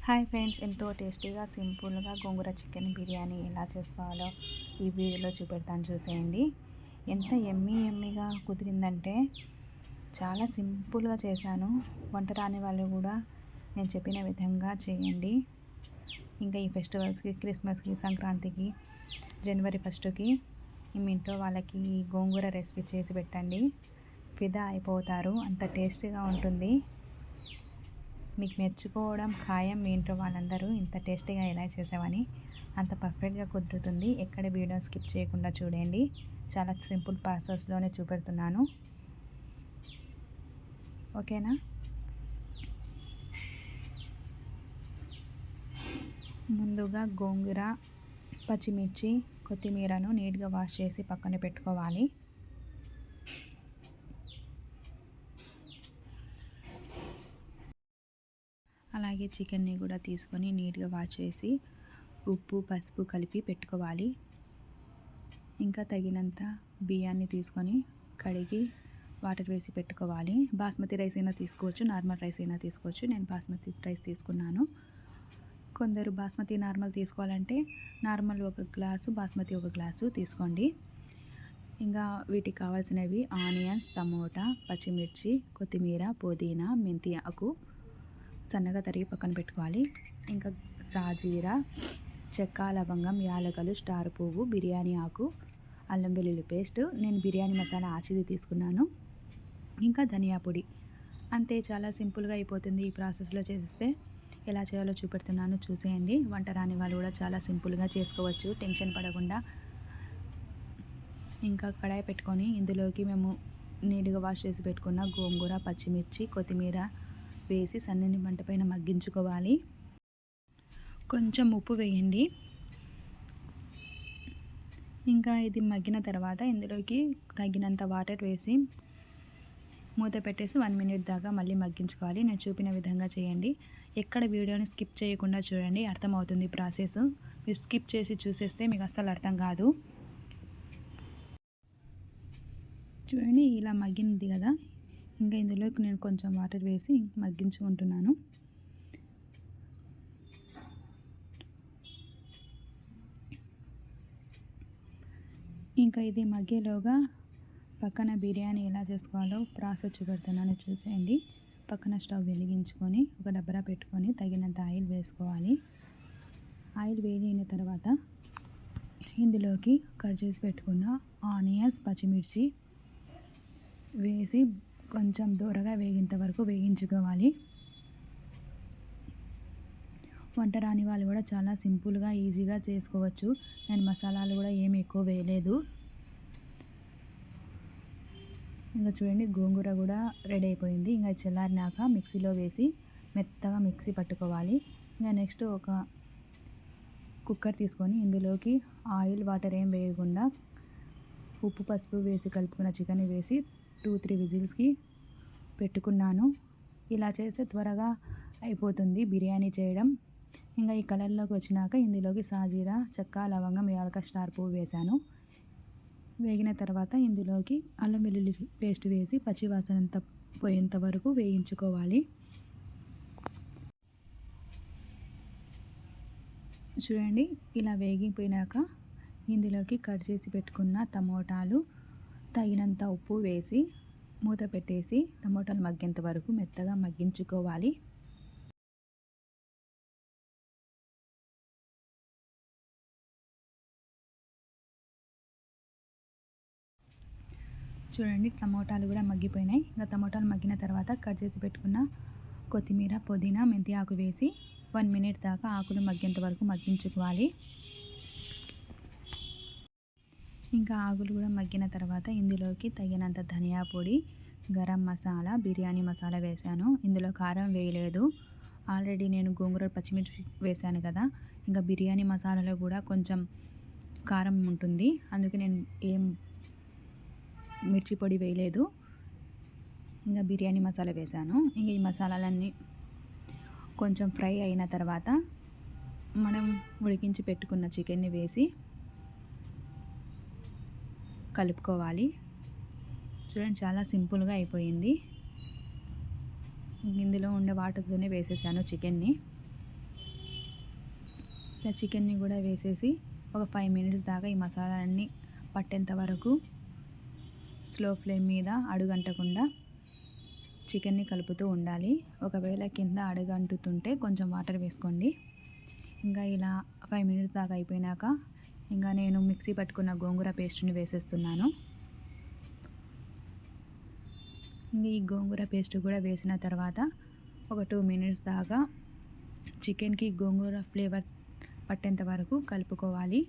Hi friends, ఎంతో టేస్టీగా సింపుల్గా గోంగూర చికెన్ బిర్యానీ ఎలా చేసుకోవాలో ఈ వీడియోలో చూపెడతాను, చూసేయండి. ఎంత ఎమ్మీగా కుదిరిందంటే చాలా సింపుల్గా చేశాను. వంట రాని వాళ్ళు కూడా నేను చెప్పిన విధంగా చేయండి. ఇంకా ఈ ఫెస్టివల్స్కి, క్రిస్మస్కి, సంక్రాంతికి, జనవరి 1కి మీ ఇంట్లో వాళ్ళకి ఈ గోంగూర రెసిపీ చేసి పెట్టండి. ఫిదా అయిపోతారు, అంత టేస్టీగా ఉంటుంది. మీకు మెచ్చుకోవడం ఖాయం. మీ ఇంట్లో వాళ్ళందరూ ఇంత టేస్టీగా ఎలా చేసావని. అంత పర్ఫెక్ట్గా కుదురుతుంది. ఎక్కడ వీడియో స్కిప్ చేయకుండా చూడండి. చాలా సింపుల్ ప్రాసెస్లోనే చూపెడుతున్నాను, ఓకేనా. ముందుగా గోంగూర, పచ్చిమిర్చి, కొత్తిమీరను నీట్గా వాష్ చేసి పక్కన పెట్టుకోవాలి. అలాగే చికెన్ని కూడా తీసుకొని నీట్గా వాష్ చేసి ఉప్పు, పసుపు కలిపి పెట్టుకోవాలి. ఇంకా తగినంత బియ్యాన్ని తీసుకొని కడిగి వాటర్ వేసి పెట్టుకోవాలి. బాస్మతి రైస్ అయినా తీసుకోవచ్చు, నార్మల్ రైస్ అయినా తీసుకోవచ్చు. నేను బాస్మతి రైస్ తీసుకున్నాను. కొందరు బాస్మతి నార్మల్ తీసుకోవాలంటే నార్మల్ 1 గ్లాసు, బాస్మతి 1 గ్లాసు తీసుకోండి. ఇంకా వీటికి కావాల్సినవి ఆనియన్స్, టమోటా, పచ్చిమిర్చి, కొత్తిమీర, పుదీనా, మెంతి ఆకు సన్నగా తరిగి పక్కన పెట్టుకోవాలి. ఇంకా సాజీరా, చెక్క, లవంగం, యాలకులు, స్టార్ పువ్వు, బిర్యానీ ఆకు, అల్లం వెల్లుల్లి పేస్ట్, నేను బిర్యానీ మసాలా ఆచిది తీసుకున్నాను. ఇంకా ధనియా పొడి. అంతే, చాలా సింపుల్గా అయిపోతుంది. ఈ ప్రాసెస్లో చేస్తే ఎలా చేయాలో చూపెడుతున్నాను, చూసేయండి. వంట రాని వాళ్ళు కూడా చాలా సింపుల్గా చేసుకోవచ్చు, టెన్షన్ పడకుండా. ఇంకా కడాయి పెట్టుకొని ఇందులోకి మేము నీట్గా వాష్ చేసి పెట్టుకున్న గోంగూర, పచ్చిమిర్చి, కొత్తిమీర వేసి సన్నని మంట పైన మగ్గించుకోవాలి. కొంచెం ఉప్పు వేయండి. ఇంకా ఇది మగ్గిన తర్వాత ఇందులోకి తగినంత వాటర్ వేసి మూత పెట్టేసి 1 మినిట్ దాకా మళ్ళీ మగ్గించుకోవాలి. నేను చూపిన విధంగా చేయండి. ఎక్కడ వీడియోని స్కిప్ చేయకుండా చూడండి, అర్థమవుతుంది ప్రాసెస్. మీరు స్కిప్ చేసి చూసేస్తే మీకు అస్సలు అర్థం కాదు. చూడండి, ఇలా మగ్గింది కదా. ఇంకా ఇందులోకి నేను కొంచెం వాటర్ వేసి మగ్గించుకుంటున్నాను. ఇంకా ఇది మగ్గేలోగా పక్కన బిర్యానీ ఎలా చేసుకోవాలో ప్రాసెస్ చూపెడుతున్నాను, చూసేయండి. పక్కన స్టవ్ వెలిగించుకొని ఒక డబ్బరా పెట్టుకొని తగినంత ఆయిల్ వేసుకోవాలి. ఆయిల్ వేడిన తర్వాత ఇందులోకి కట్ చేసి పెట్టుకున్న ఆనియన్స్, పచ్చిమిర్చి వేసి కొంచెం దూరగా వేగేంత వరకు వేగించుకోవాలి. వంట రాని వాళ్ళు కూడా చాలా సింపుల్గా, ఈజీగా చేసుకోవచ్చు. నేను మసాలాలు కూడా ఏమి ఎక్కువ వేయలేదు. ఇంకా చూడండి, గోంగూర కూడా రెడీ అయిపోయింది. ఇంకా చల్లారినాక మిక్సీలో వేసి మెత్తగా మిక్సీ పట్టుకోవాలి. ఇంకా నెక్స్ట్ ఒక కుక్కర్ తీసుకొని ఇందులోకి ఆయిల్, వాటర్ ఏం వేయకుండా ఉప్పు, పసుపు వేసి కలుపుకున్న చికెన్ వేసి 2-3 విజిల్స్కి పెట్టుకున్నాను. ఇలా చేస్తే త్వరగా అయిపోతుంది బిర్యానీ చేయడం. ఇంకా ఈ కలర్లోకి వచ్చినాక ఇందులోకి సాజీరా, చెక్క, లవంగం, యాలక, స్టార్ పువ్వు వేశాను. వేగిన తర్వాత ఇందులోకి అల్లం వెల్లుల్లి పేస్ట్ వేసి పచ్చివాసన అంతా పోయేంత వరకు వేయించుకోవాలి. చూడండి, ఇలా వేగిపోయినాక ఇందులోకి కట్ చేసి పెట్టుకున్న టమోటాలు, తగినంత ఉప్పు వేసి మూత పెట్టేసి టమోటాలు మగ్గేంత వరకు మెత్తగా మగ్గించుకోవాలి. చూడండి, టమోటాలు కూడా మగ్గిపోయినాయి. ఇంకా టమోటాలు మగ్గిన తర్వాత కట్ చేసి పెట్టుకున్న కొత్తిమీర, పుదీనా, మెంతి ఆకు వేసి 1 మినిట్ దాకా ఆకులు మగ్గేంత వరకు మగ్గించుకోవాలి. ఇంకా ఆకులు కూడా మగ్గిన తర్వాత ఇందులోకి తగినంత ధనియా పొడి, గరం మసాలా, బిర్యానీ మసాలా వేశాను. ఇందులో కారం వేయలేదు, ఆల్రెడీ నేను గోంగూర, పచ్చిమిర్చి వేశాను కదా. ఇంకా బిర్యానీ మసాలాలో కూడా కొంచెం కారం ఉంటుంది, అందుకే నేను ఏం మిర్చి పొడి వేయలేదు. ఇంకా బిర్యానీ మసాలా వేశాను. ఇంకా ఈ మసాలాలన్నీ కొంచెం ఫ్రై అయిన తర్వాత మనం ఉడికించి పెట్టుకున్న చికెన్ని వేసి కలుపుకోవాలి. చూడండి, చాలా సింపుల్గా అయిపోయింది. ఇందులో ఉండే వాటర్తోనే వేసేసాను చికెన్ని. ఇలా చికెన్ని కూడా వేసేసి ఒక 5 మినిట్స్ దాకా ఈ మసాలాలన్నీ పట్టేంత వరకు స్లో ఫ్లేమ్ మీద అడుగంటకుండా చికెన్ని కలుపుతూ ఉండాలి. ఒకవేళ కింద అడుగంటుతుంటే కొంచెం వాటర్ వేసుకోండి. ఇంకా ఇలా 5 మినిట్స్ దాకా అయిపోయినాక ఇంకా నేను మిక్సీ పట్టుకున్న గోంగూర పేస్ట్ని వేసేస్తున్నాను. ఇంకా ఈ గోంగూర పేస్ట్ కూడా వేసిన తర్వాత ఒక 2 మినిట్స్ దాకా చికెన్కి గోంగూర ఫ్లేవర్ పట్టేంత వరకు కలుపుకోవాలి.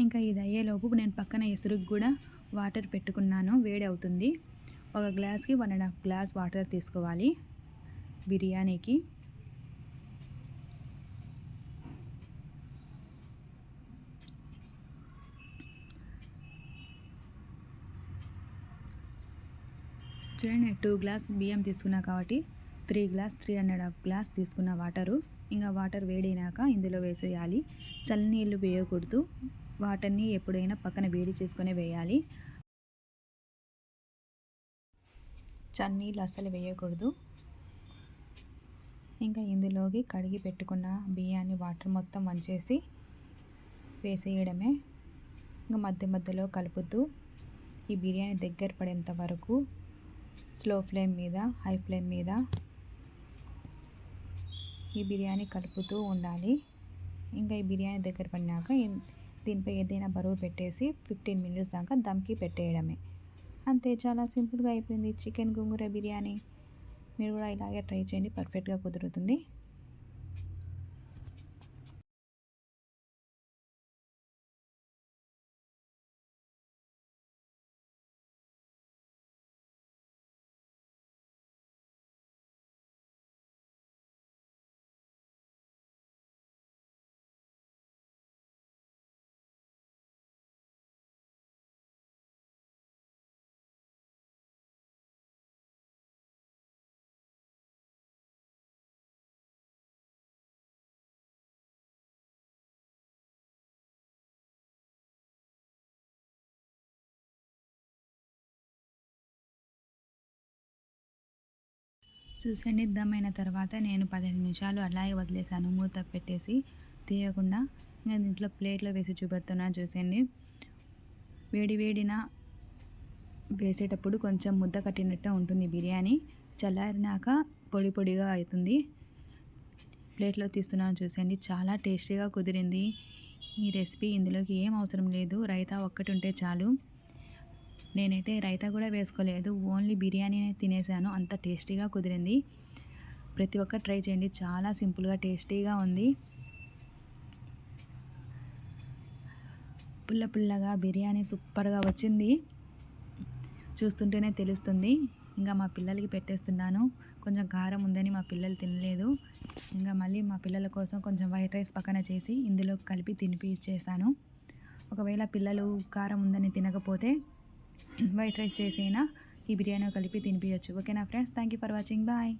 ఇంకా ఇది అయ్యేలోపు నేను పక్కన ఎసురుకు కూడా వాటర్ పెట్టుకున్నాను, వేడి అవుతుంది. ఒక గ్లాస్కి 1.5 గ్లాస్ వాటర్ తీసుకోవాలి బిర్యానీకి. చూడండి, 2 గ్లాస్ బియ్యం తీసుకున్నా కాబట్టి 3.5 గ్లాస్ తీసుకున్న వాటరు. ఇంకా వాటర్ వేడినాక ఇందులో వేసేయాలి. చల్లనీళ్ళు వేయకూడదు, వాటర్ని ఎప్పుడైనా పక్కన వేడి చేసుకునే వేయాలి. చన్నీళ్ళు అస్సలు వేయకూడదు. ఇంకా ఇందులోకి కడిగి పెట్టుకున్న బియ్యాన్ని వాటర్ మొత్తం వంచేసి వేసేయడమే. ఇంకా మధ్య మధ్యలో కలుపుతూ ఈ బిర్యానీ దగ్గర పడేంత వరకు స్లో ఫ్లేమ్ మీద, హై ఫ్లేమ్ మీద ఈ బిర్యానీ కలుపుతూ ఉండాలి. ఇంకా ఈ బిర్యానీ దగ్గర పడినాక దీనిపై ఏదైనా బరువు పెట్టేసి 15 మినిట్స్ దాకా దమ్కి పెట్టేయడమే. అంతే, చాలా సింపుల్గా అయిపోయింది చికెన్ గోంగూర బిర్యానీ. మీరు కూడా ఇలాగే ట్రై చేయండి, పర్ఫెక్ట్గా కుదురుతుంది. చూసండి, దమ్ అయిన తర్వాత నేను 15 నిమిషాలు అలాగే వదిలేసాను మూత పెట్టేసి తీయకుండా. నేను దీంట్లో ప్లేట్లో వేసి చూపెడుతున్నాను చూసండి. వేడిన వేసేటప్పుడు కొంచెం ముద్ద కట్టినట్టు ఉంటుంది బిర్యానీ, చల్లారినాక పొడి పొడిగా అవుతుంది. ప్లేట్లో తీస్తున్నాను చూసండి, చాలా టేస్టీగా కుదిరింది ఈ రెసిపీ. ఇందులోకి ఏం అవసరం లేదు, రైతా ఒక్కటి ఉంటే చాలు. నేనైతే రైతా కూడా వేసుకోలేదు, ఓన్లీ బిర్యానీనే తినేసాను, అంత టేస్టీగా కుదిరింది. ప్రతి ఒక్కరు ట్రై చేయండి, చాలా సింపుల్గా టేస్టీగా ఉంది. పుల్లగా బిర్యానీ సూపర్గా వచ్చింది, చూస్తుంటేనే తెలుస్తుంది. ఇంకా మా పిల్లలకి పెట్టేస్తున్నాను. కొంచెం కారం ఉందని మా పిల్లలు తినలేదు. ఇంకా మళ్ళీ మా పిల్లల కోసం కొంచెం వైట్ రైస్ పక్కన చేసి ఇందులో కలిపి తినిపించేసాను. ఒకవేళ పిల్లలు కారం ఉందని తినకపోతే వైట్ రైస్ చేసైనా ఈ బిర్యానీ కలిపి తినిపించచ్చు. ఓకేనా friends, thank you for watching, bye.